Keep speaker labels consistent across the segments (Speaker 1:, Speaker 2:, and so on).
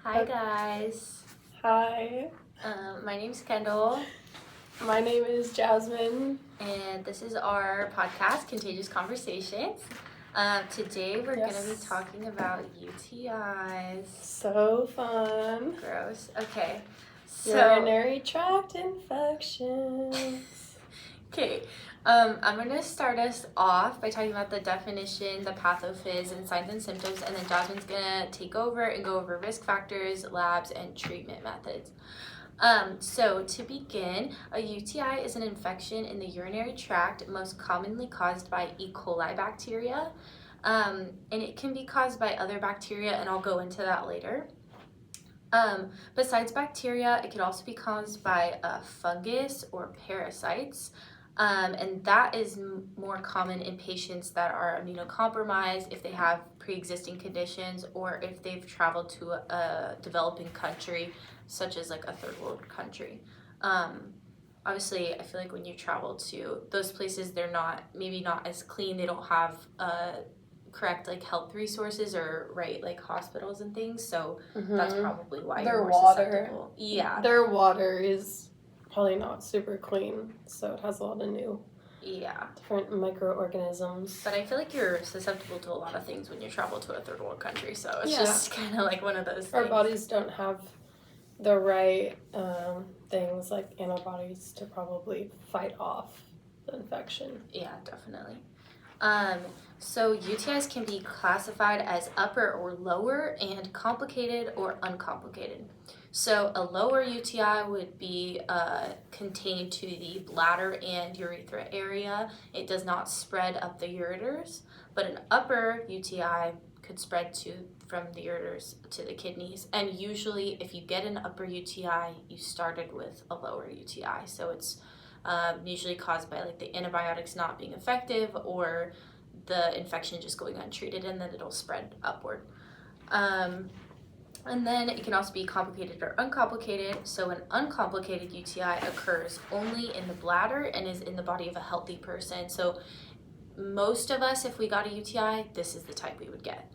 Speaker 1: Hi guys.
Speaker 2: Hi.
Speaker 1: My name's Kendall,
Speaker 2: My name is Jasmine.
Speaker 1: and this is our podcast, Contagious Conversations. Today we're going to be talking about UTIs.
Speaker 2: So fun.
Speaker 1: Gross. Okay.
Speaker 2: Urinary tract infections.
Speaker 1: Okay. I'm going to start us off by talking about the definition, the pathophys, and signs and symptoms, and then Jasmine's going to take over and go over risk factors, labs, and treatment methods. So to begin, a UTI is an infection in the urinary tract, most commonly caused by E. coli bacteria, and it can be caused by other bacteria, and I'll go into that later. Besides bacteria, it can also be caused by fungus or parasites. And that is more common in patients that are immunocompromised, if they have pre-existing conditions, or if they've traveled to a developing country, such as like a third world country. Obviously, I feel like when you travel to those places, they're maybe not as clean. They don't have correct like health resources or like hospitals and things. So that's probably why
Speaker 2: Their
Speaker 1: you're more
Speaker 2: water.
Speaker 1: susceptible. Yeah.
Speaker 2: Their water is probably not super clean, so it has a lot of new different microorganisms.
Speaker 1: But I feel like you're susceptible to a lot of things when you travel to a third world country, so it's just kind of like one of those things.
Speaker 2: Our bodies don't have the right things like antibodies to probably fight off the infection.
Speaker 1: Yeah, definitely. So UTIs can be classified as upper or lower and complicated or uncomplicated. So a lower UTI would be contained to the bladder and urethra area. It does not spread up the ureters, but an upper UTI could spread from the ureters to the kidneys. And usually if you get an upper UTI, you started with a lower UTI. So it's usually caused by like the antibiotics not being effective or the infection just going untreated, and then it'll spread upward. And then it can also be complicated or uncomplicated. So an uncomplicated UTI occurs only in the bladder and is in the body of a healthy person. So most of us, if we got a UTI, this is the type we would get.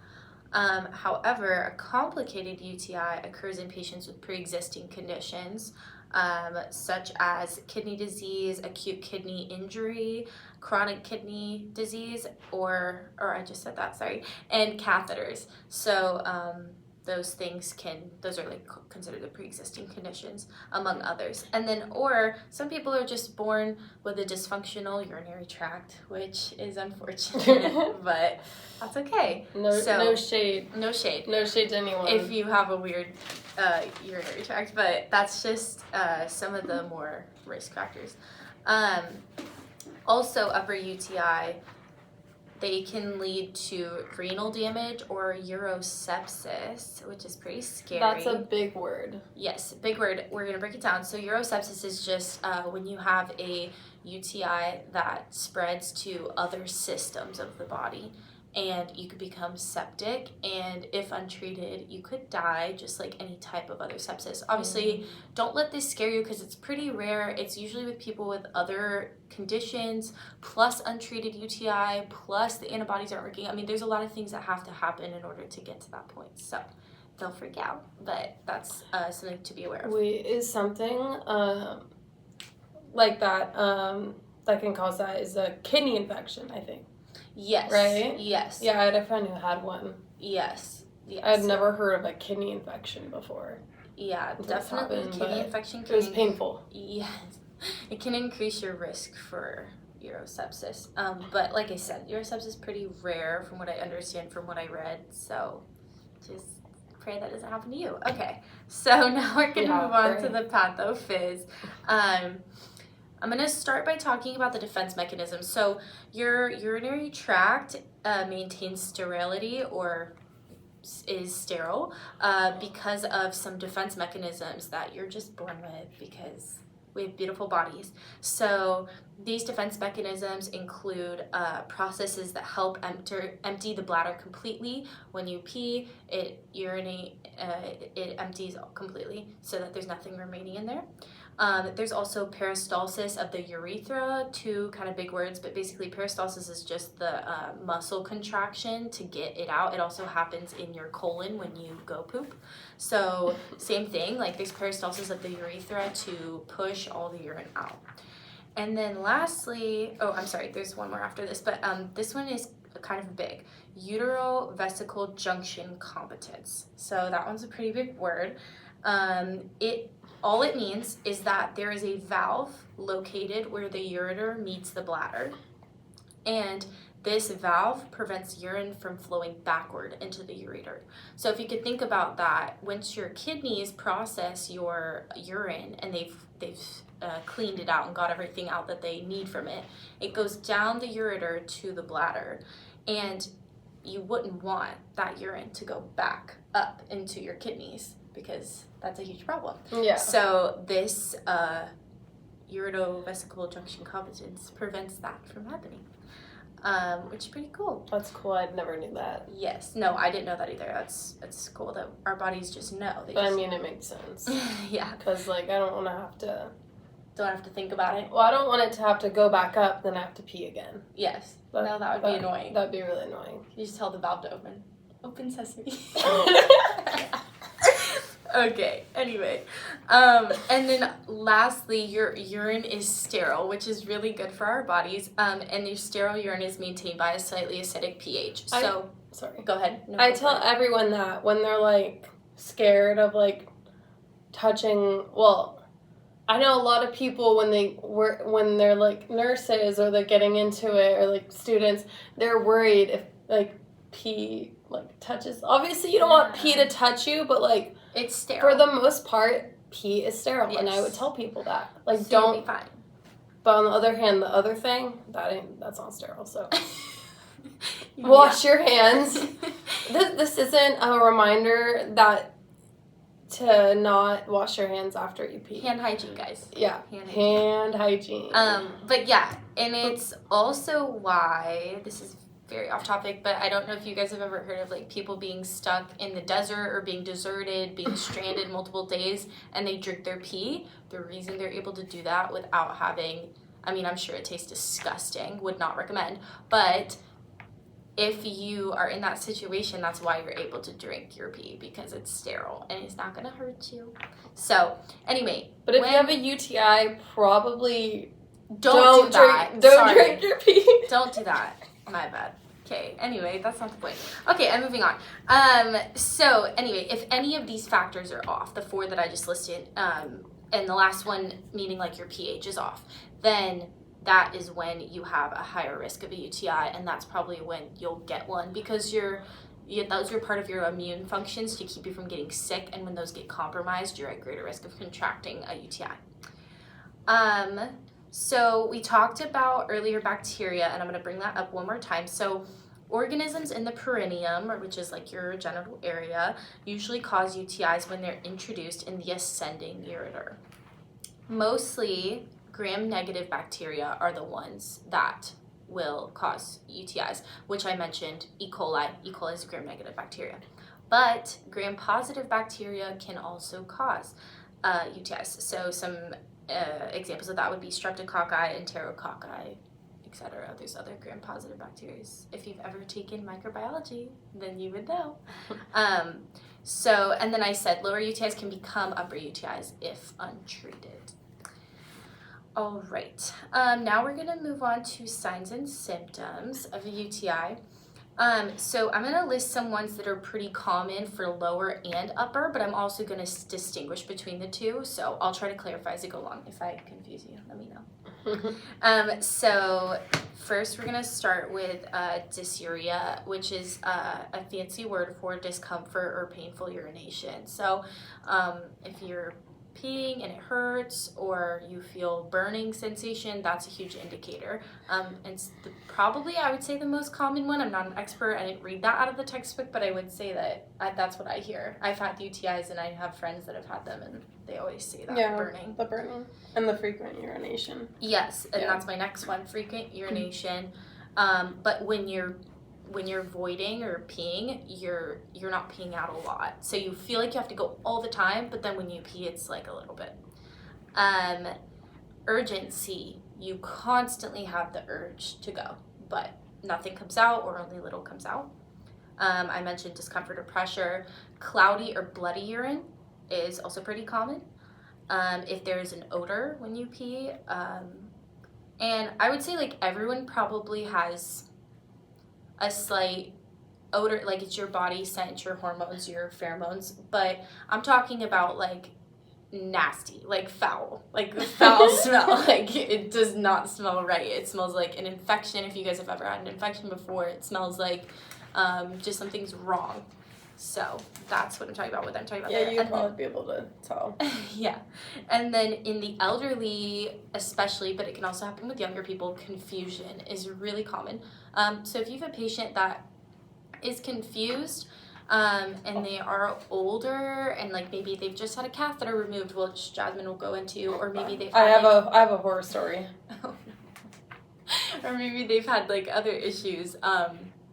Speaker 1: However, a complicated UTI occurs in patients with pre-existing conditions, such as kidney disease, acute kidney injury, chronic kidney disease, or I just said that, sorry, and catheters. So those are like considered the pre-existing conditions, among others. And then, or some people are just born with a dysfunctional urinary tract, which is unfortunate, but that's okay.
Speaker 2: No shade.
Speaker 1: No shade.
Speaker 2: No shade to anyone.
Speaker 1: If you have a weird urinary tract, but that's just some of the more risk factors. Also, upper UTI, they can lead to renal damage or urosepsis, which is pretty scary.
Speaker 2: That's a big word.
Speaker 1: Yes, big word. We're going to break it down. So urosepsis is just when you have a UTI that spreads to other systems of the body, and you could become septic, and if untreated, you could die, just like any type of other sepsis. Obviously, don't let this scare you because it's pretty rare. It's usually with people with other conditions, plus untreated UTI, plus the antibodies aren't working. I mean, there's a lot of things that have to happen in order to get to that point. So don't freak out, but that's something to be aware of.
Speaker 2: Is something like that that can cause that is a kidney infection, I think.
Speaker 1: Yes.
Speaker 2: Right?
Speaker 1: Yes.
Speaker 2: Yeah, I had a friend who had one.
Speaker 1: Yes. Yes.
Speaker 2: I had never heard of a kidney infection before.
Speaker 1: Yeah, definitely. Kidney infection
Speaker 2: it was painful.
Speaker 1: Yes. It can increase your risk for urosepsis. But like I said, urosepsis is pretty rare from what I understand, from what I read. So just pray that doesn't happen to you. Okay. So now we're going to move on to the pathophys. I'm going to start by talking about the defense mechanism. So your urinary tract maintains sterility or is sterile because of some defense mechanisms that you're just born with because we have beautiful bodies. So These defense mechanisms include processes that help empty the bladder completely. When you pee, it empties completely so that there's nothing remaining in there. There's also peristalsis of the urethra, two kind of big words, but basically peristalsis is just the muscle contraction to get it out. It also happens in your colon when you go poop. So same thing, like there's peristalsis of the urethra to push all the urine out. And then lastly, there's one more after this, but this one is kind of big. Uterovesical junction competence. So that one's a pretty big word. All it means is that there is a valve located where the ureter meets the bladder, and this valve prevents urine from flowing backward into the ureter. So if you could think about that, once your kidneys process your urine and they've cleaned it out and got everything out that they need from it, it goes down the ureter to the bladder, and you wouldn't want that urine to go back up into your kidneys because that's a huge problem.
Speaker 2: Yeah.
Speaker 1: So this uterovesical junction competence prevents that from happening, which is pretty cool.
Speaker 2: That's cool. I never knew that.
Speaker 1: Yes. No, I didn't know that either. That's cool that our bodies just know.
Speaker 2: But I mean, it makes sense.
Speaker 1: Yeah.
Speaker 2: Because, like, I don't want to have to...
Speaker 1: Don't have to think about it.
Speaker 2: Well, I don't want it to have to go back up, then I have to pee again.
Speaker 1: Yes. No, that would be annoying.
Speaker 2: That would be really annoying.
Speaker 1: You just tell the valve to open. Open sesame. Okay, anyway. And then lastly, your urine is sterile, which is really good for our bodies. And your sterile urine is maintained by a slightly acidic pH. So,
Speaker 2: sorry.
Speaker 1: Go ahead. No,
Speaker 2: I tell everyone that when they're, like, scared of, like, touching, well, I know a lot of people when they're, like, nurses or they're getting into it, or, like, students, they're worried if, like, pee, like, touches. Obviously, you don't want pee to touch you, but, like,
Speaker 1: it's sterile.
Speaker 2: For the most part, pee is sterile,
Speaker 1: yes.
Speaker 2: and I would tell people that. Like,
Speaker 1: so
Speaker 2: don't.
Speaker 1: You'll be fine.
Speaker 2: But on the other hand, the other thing, that's not sterile, so. Wash your hands. This isn't a reminder that to not wash your hands after you pee.
Speaker 1: Hand hygiene, guys.
Speaker 2: Yeah. Hand hygiene.
Speaker 1: But yeah, and it's also why, this is very off topic, but I don't know if you guys have ever heard of, like, people being stuck in the desert or being deserted, being stranded multiple days, and they drink their pee. The reason they're able to do that without having, I mean, I'm sure it tastes disgusting, would not recommend, but if you are in that situation, that's why you're able to drink your pee, because it's sterile and it's not gonna hurt you. So anyway,
Speaker 2: but if you have a UTI, probably
Speaker 1: don't do that.
Speaker 2: Don't drink your pee.
Speaker 1: Don't do that. My bad. Okay, anyway, that's not the point. Okay, I'm moving on. So anyway, if any of these factors are off, the four that I just listed, and the last one, meaning like your pH is off, then that is when you have a higher risk of a UTI, and that's probably when you'll get one, because those are part of your immune functions to keep you from getting sick, and when those get compromised, you're at greater risk of contracting a UTI. So we talked about earlier bacteria, and I'm going to bring that up one more time. So organisms in the perineum, which is like your genital area, usually cause UTIs when they're introduced in the ascending ureter. Mostly gram-negative bacteria are the ones that will cause UTIs, which I mentioned, E. coli. E. coli is a gram-negative bacteria. But gram-positive bacteria can also cause UTIs. So some examples of that would be streptococci, enterococci, etc. There's other gram-positive bacteria. If you've ever taken microbiology, then you would know. And then I said lower UTIs can become upper UTIs if untreated. All right, now we're gonna move on to signs and symptoms of a UTI. So I'm gonna list some ones that are pretty common for lower and upper, but I'm also gonna distinguish between the two. So I'll try to clarify as I go along. If I confuse you, let me know. So first we're gonna start with dysuria, which is a fancy word for discomfort or painful urination. So if you're peeing and it hurts, or you feel burning sensation, that's a huge indicator. And probably, I would say, the most common one. I'm not an expert. I didn't read that out of the textbook, but I would say that that's what I hear. I've had UTIs, and I have friends that have had them, and they always say that, burning.
Speaker 2: The burning. And the frequent urination.
Speaker 1: Yes, and that's my next one, frequent urination. But when you're voiding or peeing, you're not peeing out a lot. So you feel like you have to go all the time, but then when you pee, it's like a little bit. Urgency, you constantly have the urge to go, but nothing comes out or only little comes out. I mentioned discomfort or pressure. Cloudy or bloody urine is also pretty common. If there's an odor when you pee, and I would say like everyone probably has a slight odor, like it's your body scent, your hormones, your pheromones, but I'm talking about like nasty, like foul smell. Like it does not smell right. It smells like an infection. If you guys have ever had an infection before, it smells like just something's wrong. So that's what I'm talking about. What I'm talking about.
Speaker 2: Yeah, you'd probably be able to tell.
Speaker 1: Yeah, and then in the elderly, especially, but it can also happen with younger people, confusion is really common. So if you have a patient that is confused, and they are older, and like maybe they've just had a catheter removed, which Jasmine will go into, or maybe they've had
Speaker 2: I have a horror story.
Speaker 1: Or maybe they've had like other issues.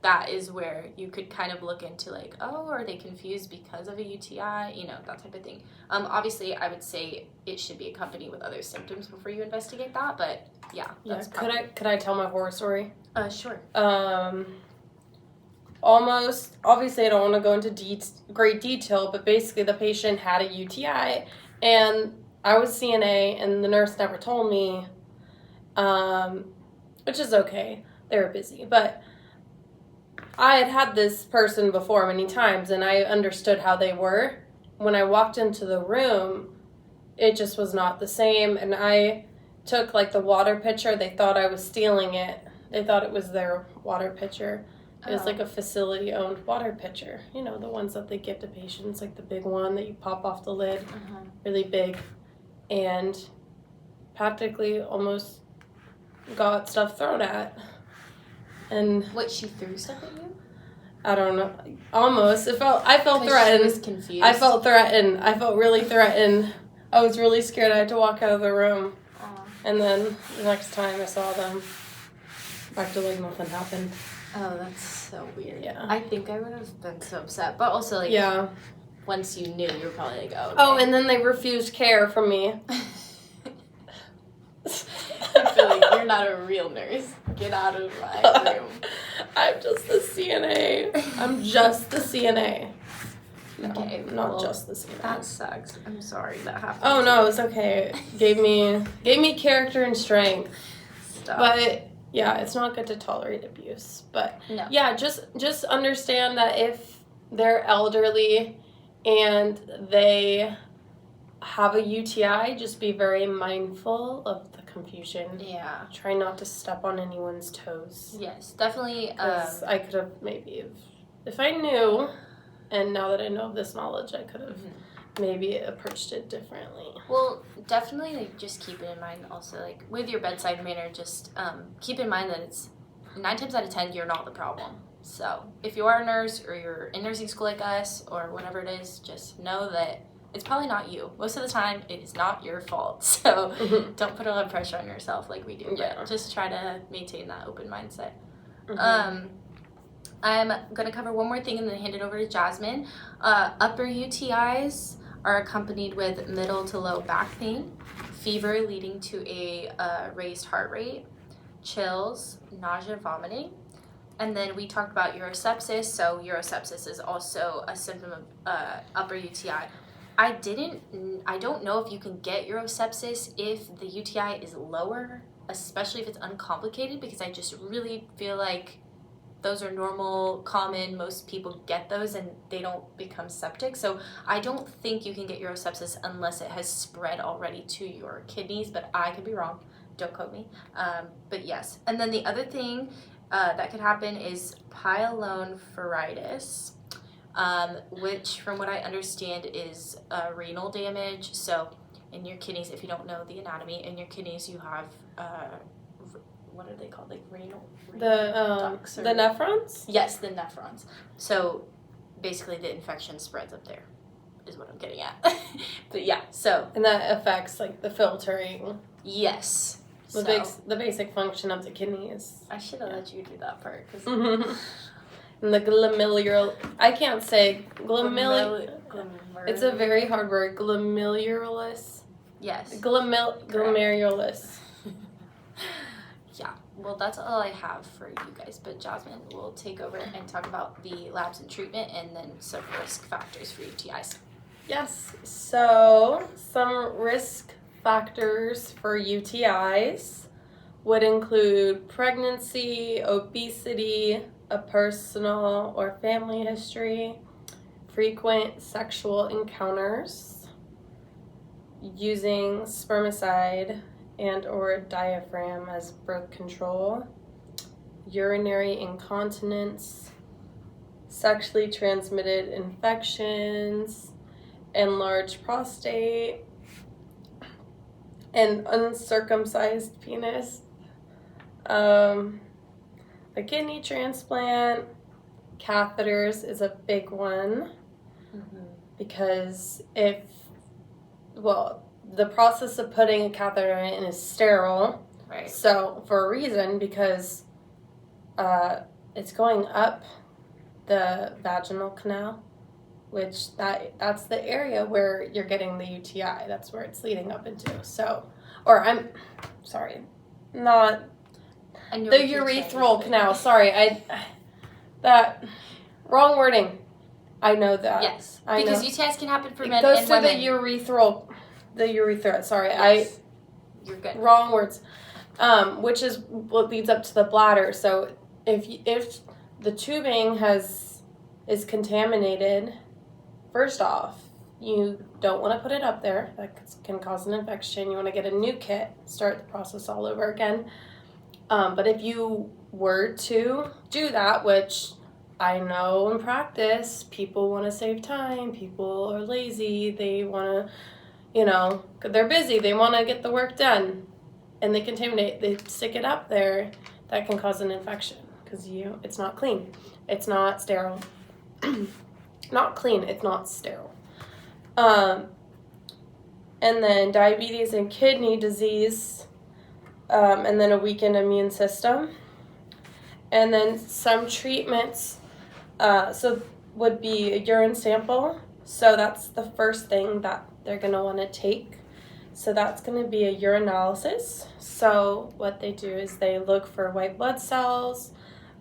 Speaker 1: That is where you could kind of look into like, oh, are they confused because of a UTI? You know, that type of thing. Obviously, I would say it should be accompanied with other symptoms before you investigate that. But yeah, that's
Speaker 2: could I tell my horror story?
Speaker 1: Sure.
Speaker 2: Almost, obviously I don't want to go into great detail, but basically the patient had a UTI, and I was CNA, and the nurse never told me, which is okay. They were busy, but I had this person before many times, and I understood how they were. When I walked into the room, it just was not the same, and I took, like, the water pitcher. They thought I was stealing it. They thought it was their water pitcher. It was, like, a facility-owned water pitcher. You know, the ones that they give to patients, like the big one that you pop off the lid, really big, and practically almost got stuff thrown at. And
Speaker 1: what, she threw stuff at you?
Speaker 2: I don't know. Almost. I felt threatened.
Speaker 1: She was confused.
Speaker 2: I felt threatened. I felt really threatened. I was really scared. I had to walk out of the room. And then the next time I saw them, acted like nothing happened.
Speaker 1: Oh, that's so weird.
Speaker 2: Yeah.
Speaker 1: I think I would have been so upset. But also, like, once you knew, you were probably like, oh, okay.
Speaker 2: Oh, and then they refused care from me.
Speaker 1: I feel like you're not a real nurse. Get out of my room.
Speaker 2: I'm just the CNA. I'm just the CNA. No,
Speaker 1: okay,
Speaker 2: not just the CNA.
Speaker 1: That sucks. I'm sorry that happened.
Speaker 2: Oh no, it's okay. Gave me character and strength.
Speaker 1: Stop.
Speaker 2: But yeah, it's not good to tolerate abuse. But
Speaker 1: no.
Speaker 2: Yeah, just understand that if they're elderly and they have a UTI, just be very mindful of the confusion.
Speaker 1: Yeah.
Speaker 2: Try not to step on anyone's toes.
Speaker 1: Yes, definitely.
Speaker 2: Because I could have maybe, if I knew, and now that I know this knowledge, I could have maybe approached it differently.
Speaker 1: Well, definitely, like, just keep it in mind also, like, with your bedside manner, just keep in mind that it's 9 times out of 10, you're not the problem. So if you are a nurse or you're in nursing school like us or whatever it is, just know that it's probably not you. Most of the time, it is not your fault. So don't put a lot of pressure on yourself like we do.
Speaker 2: Yeah.
Speaker 1: But just try to maintain that open mindset. I'm going to cover one more thing and then hand it over to Jasmine. Upper UTIs are accompanied with middle to low back pain, fever leading to a raised heart rate, chills, nausea, vomiting. And then we talked about urosepsis. So urosepsis is also a symptom of upper UTI. I don't know if you can get urosepsis if the UTI is lower, especially if it's uncomplicated, because I just really feel like those are normal, common, most people get those and they don't become septic. So I don't think you can get urosepsis unless it has spread already to your kidneys, but I could be wrong. Don't quote me. But yes. And then the other thing that could happen is pyelonephritis, which from what I understand is renal damage. So in your kidneys, if you don't know the anatomy, in your kidneys you have, what are they called? Like renal ducts
Speaker 2: The
Speaker 1: or-
Speaker 2: nephrons?
Speaker 1: Yes, the nephrons. So basically the infection spreads up there, is what I'm getting at. But yeah, so
Speaker 2: And that affects like the filtering.
Speaker 1: yes.
Speaker 2: The basic function of the kidneys.
Speaker 1: I should have let you do that part. Cause
Speaker 2: And the glomerular, I can't say it's a very hard word. Glomerulus.
Speaker 1: Yes.
Speaker 2: Glomerulus.
Speaker 1: Yeah. Well, that's all I have for you guys. But Jasmine will take over and talk about the labs and treatment, and then some risk factors for UTIs.
Speaker 2: Yes. So some risk factors for UTIs would include pregnancy, obesity, a personal or family history, frequent sexual encounters, using spermicide and or diaphragm as birth control, urinary incontinence, sexually transmitted infections, enlarged prostate, an uncircumcised penis, a kidney transplant, catheters is a big one because the process of putting a catheter in is sterile.
Speaker 1: Right.
Speaker 2: So for a reason, because it's going up the vaginal canal, which that's the area where you're getting the UTI. That's where it's leading up into. So, or I'm sorry, not
Speaker 1: I know
Speaker 2: the
Speaker 1: what you're saying,
Speaker 2: urethral
Speaker 1: but-
Speaker 2: canal. Sorry, that wrong wording. I know that.
Speaker 1: Yes.
Speaker 2: I
Speaker 1: Because
Speaker 2: know.
Speaker 1: UTIs can happen for
Speaker 2: It
Speaker 1: men
Speaker 2: goes
Speaker 1: and
Speaker 2: through
Speaker 1: women.
Speaker 2: the urethra. Sorry,
Speaker 1: Yes. You're good.
Speaker 2: wrong words. Which is what leads up to the bladder. So if the tubing is contaminated, first off, you don't want to put it up there. That can cause an infection. You want to get a new kit, start the process all over again. But if you were to do that, which I know in practice, people want to save time, people are lazy, they want to, they're busy, they want to get the work done, and they contaminate, they stick it up there, that can cause an infection because it's not clean. It's not sterile. Not clean, it's not sterile. And then diabetes and kidney disease, and then a weakened immune system. And then some treatments, would be a urine sample. So that's the first thing that they're going to want to take. So that's going to be a urinalysis. So what they do is they look for white blood cells,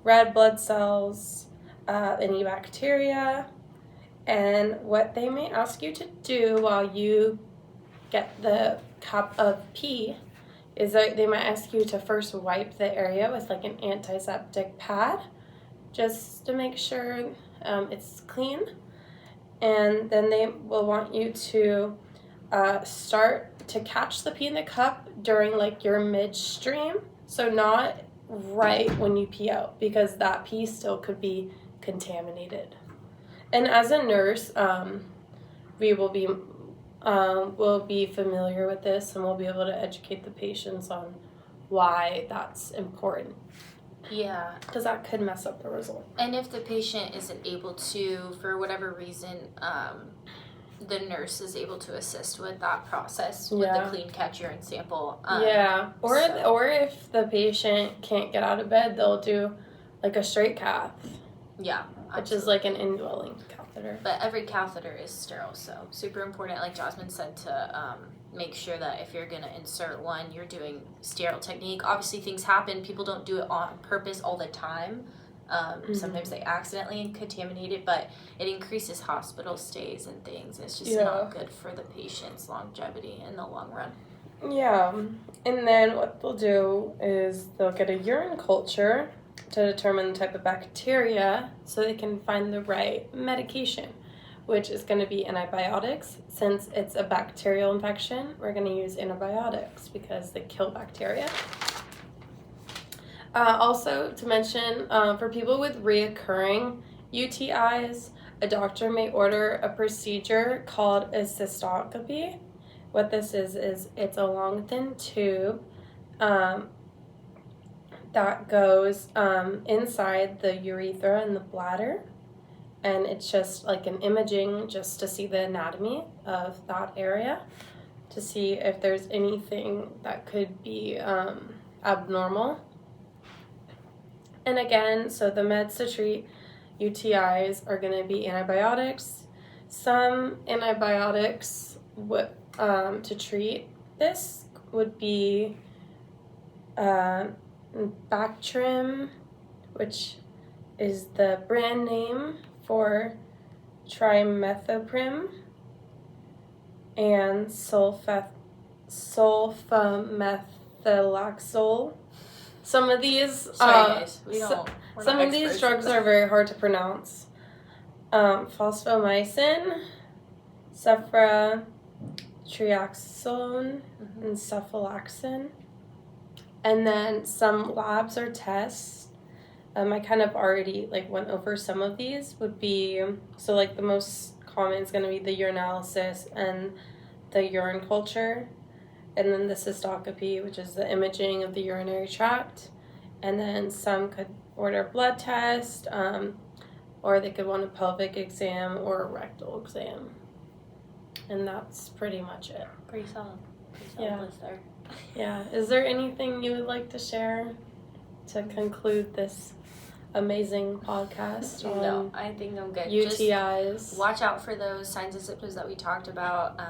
Speaker 2: red blood cells, any bacteria. And what they may ask you to do while you get the cup of pee is that they might ask you to first wipe the area with like an antiseptic pad just to make sure it's clean. And then they will want you to start to catch the pee in the cup during like your midstream. So not right when you pee out, because that pee still could be contaminated. And as a nurse, we will be familiar with this, and we'll be able to educate the patients on why that's important,
Speaker 1: Yeah.
Speaker 2: because that could mess up the result.
Speaker 1: And if the patient isn't able to, for whatever reason, the nurse is able to assist with that process with
Speaker 2: Yeah.
Speaker 1: the clean catch urine sample.
Speaker 2: Or if the patient can't get out of bed, they'll do like a straight cath,
Speaker 1: Yeah.
Speaker 2: which is like an indwelling catheter.
Speaker 1: But every catheter is sterile, so super important, like Jasmine said, to make sure that if you're going to insert one, you're doing sterile technique. Obviously, things happen. People don't do it on purpose all the time. Sometimes they accidentally contaminate it, but it increases hospital stays and things. It's just not good for the patient's longevity in the long run.
Speaker 2: Yeah, and then what they'll do is they'll get a urine culture to determine the type of bacteria so they can find the right medication, which is going to be antibiotics. Since it's a bacterial infection, we're going to use antibiotics because they kill bacteria. Also, to mention, for people with reoccurring UTIs, a doctor may order a procedure called a cystoscopy, what this is it's a long, thin tube that goes inside the urethra and the bladder. And it's just like an imaging just to see the anatomy of that area, to see if there's anything that could be abnormal. And again, so the meds to treat UTIs are going to be antibiotics. Some antibiotics to treat this would be Bactrim, which is the brand name for trimethoprim, and sulfamethoxazole. Some of these some of these drugs are very hard to pronounce. Phosphomycin, ceftriaxone, and cephalexin. And then some labs or tests. I kind of already went over some of these. Would be the most common is going to be the urinalysis and the urine culture, and then the cystoscopy, which is the imaging of the urinary tract. And then some could order blood test, or they could want a pelvic exam or a rectal exam. And that's pretty much it.
Speaker 1: Pretty solid list there.
Speaker 2: Yeah. Is there anything you would like to share to conclude this amazing podcast on
Speaker 1: No, I think I'm good.
Speaker 2: UTIs?
Speaker 1: Just watch out for those signs and symptoms that we talked about.